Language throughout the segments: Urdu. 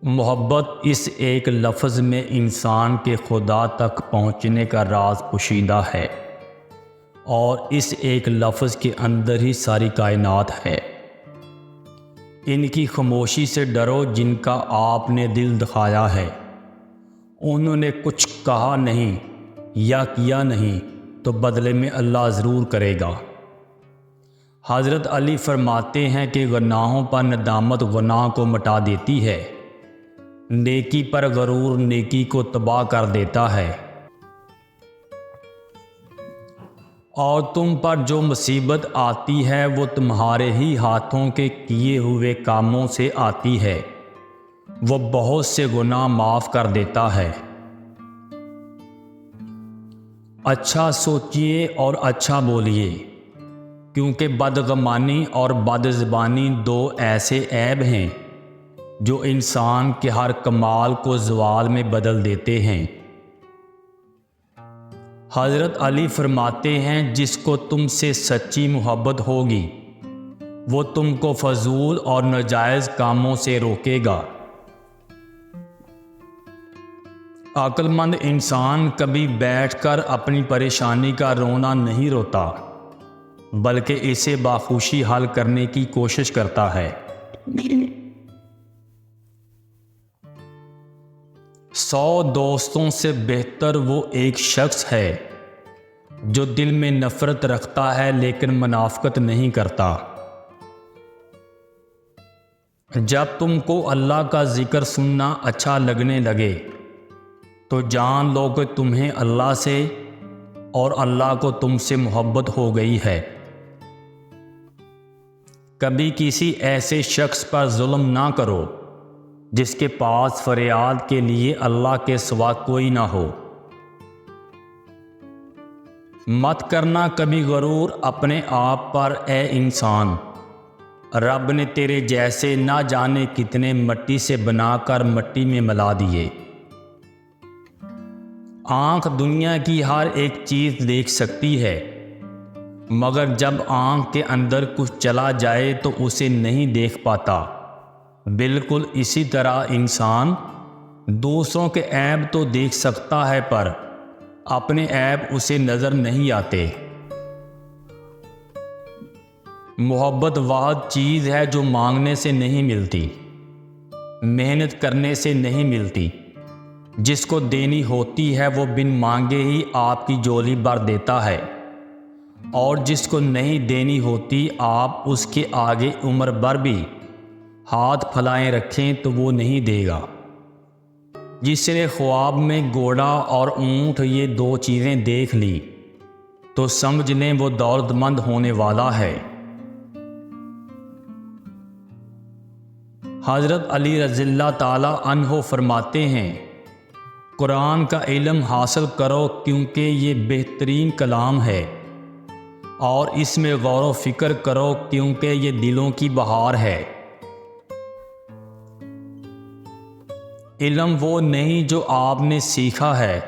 محبت اس ایک لفظ میں انسان کے خدا تک پہنچنے کا راز پوشیدہ ہے، اور اس ایک لفظ کے اندر ہی ساری کائنات ہے۔ ان کی خاموشی سے ڈرو جن کا آپ نے دل دکھایا ہے۔ انہوں نے کچھ کہا نہیں یا کیا نہیں تو بدلے میں اللہ ضرور کرے گا۔ حضرت علی فرماتے ہیں کہ گناہوں پر ندامت گناہ کو مٹا دیتی ہے، نیکی پر غرور نیکی کو تباہ کر دیتا ہے، اور تم پر جو مصیبت آتی ہے وہ تمہارے ہی ہاتھوں کے کیے ہوئے کاموں سے آتی ہے۔ وہ بہت سے گناہ معاف کر دیتا ہے۔ اچھا سوچئے اور اچھا بولیے، کیونکہ بدگمانی اور بدزبانی دو ایسے عیب ہیں جو انسان کے ہر کمال کو زوال میں بدل دیتے ہیں۔ حضرت علی فرماتے ہیں جس کو تم سے سچی محبت ہوگی وہ تم کو فضول اور ناجائز کاموں سے روکے گا۔ عقل مند انسان کبھی بیٹھ کر اپنی پریشانی کا رونا نہیں روتا، بلکہ اسے باخوشی حل کرنے کی کوشش کرتا ہے۔ 100 دوستوں سے بہتر وہ ایک شخص ہے جو دل میں نفرت رکھتا ہے لیکن منافقت نہیں کرتا۔ جب تم کو اللہ کا ذکر سننا اچھا لگنے لگے تو جان لو کہ تمہیں اللہ سے اور اللہ کو تم سے محبت ہو گئی ہے۔ کبھی کسی ایسے شخص پر ظلم نہ کرو جس کے پاس فریاد کے لیے اللہ کے سوا کوئی نہ ہو۔ مت کرنا کبھی غرور اپنے آپ پر اے انسان، رب نے تیرے جیسے نہ جانے کتنے مٹی سے بنا کر مٹی میں ملا دیے۔ آنکھ دنیا کی ہر ایک چیز دیکھ سکتی ہے، مگر جب آنکھ کے اندر کچھ چلا جائے تو اسے نہیں دیکھ پاتا۔ بالکل اسی طرح انسان دوسروں کے عیب تو دیکھ سکتا ہے پر اپنے عیب اسے نظر نہیں آتے۔ محبت وہ چیز ہے جو مانگنے سے نہیں ملتی، محنت کرنے سے نہیں ملتی۔ جس کو دینی ہوتی ہے وہ بن مانگے ہی آپ کی جولی بھر دیتا ہے، اور جس کو نہیں دینی ہوتی آپ اس کے آگے عمر بھر بھی ہاتھ پھیلائے رکھیں تو وہ نہیں دے گا۔ جس نے خواب میں گھوڑا اور اونٹ یہ دو چیزیں دیکھ لی تو سمجھ لیں وہ دولت مند ہونے والا ہے۔ حضرت علی رضی اللہ تعالی عنہ فرماتے ہیں قرآن کا علم حاصل کرو کیونکہ یہ بہترین کلام ہے، اور اس میں غور و فکر کرو کیونکہ یہ دلوں کی بہار ہے۔ علم وہ نہیں جو آپ نے سیکھا ہے،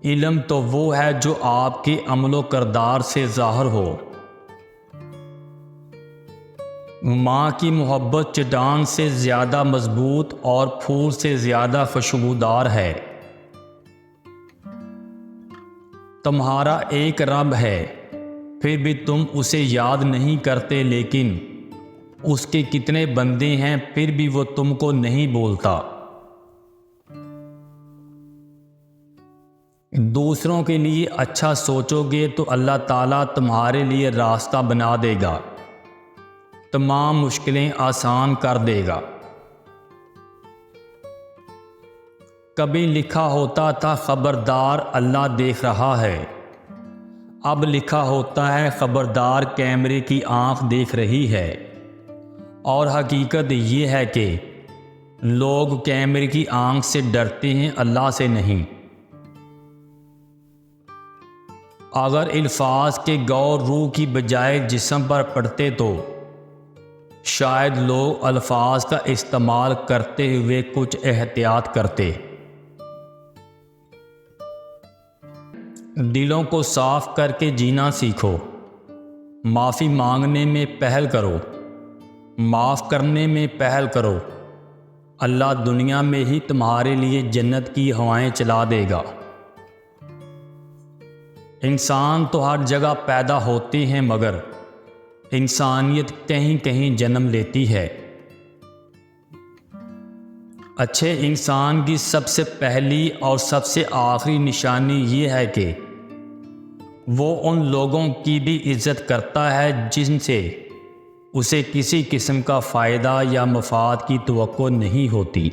علم تو وہ ہے جو آپ کے عمل و کردار سے ظاہر ہو۔ ماں کی محبت چٹان سے زیادہ مضبوط اور پھول سے زیادہ خوشبودار ہے۔ تمہارا ایک رب ہے پھر بھی تم اسے یاد نہیں کرتے، لیکن اس کے کتنے بندے ہیں پھر بھی وہ تم کو نہیں بولتا۔ دوسروں کے لیے اچھا سوچو گے تو اللہ تعالیٰ تمہارے لیے راستہ بنا دے گا، تمام مشکلیں آسان کر دے گا۔ کبھی لکھا ہوتا تھا خبردار اللہ دیکھ رہا ہے، اب لکھا ہوتا ہے خبردار کیمرے کی آنکھ دیکھ رہی ہے۔ اور حقیقت یہ ہے کہ لوگ کیمرے کی آنکھ سے ڈرتے ہیں، اللہ سے نہیں۔ اگر الفاظ کے گور روح کی بجائے جسم پر پڑتے تو شاید لوگ الفاظ کا استعمال کرتے ہوئے کچھ احتیاط کرتے۔ دلوں کو صاف کر کے جینا سیکھو، معافی مانگنے میں پہل کرو، معاف کرنے میں پہل کرو، اللہ دنیا میں ہی تمہارے لیے جنت کی ہوائیں چلا دے گا۔ انسان تو ہر جگہ پیدا ہوتے ہیں مگر انسانیت کہیں کہیں جنم لیتی ہے۔ اچھے انسان کی سب سے پہلی اور سب سے آخری نشانی یہ ہے کہ وہ ان لوگوں کی بھی عزت کرتا ہے جن سے اسے کسی قسم کا فائدہ یا مفاد کی توقع نہیں ہوتی۔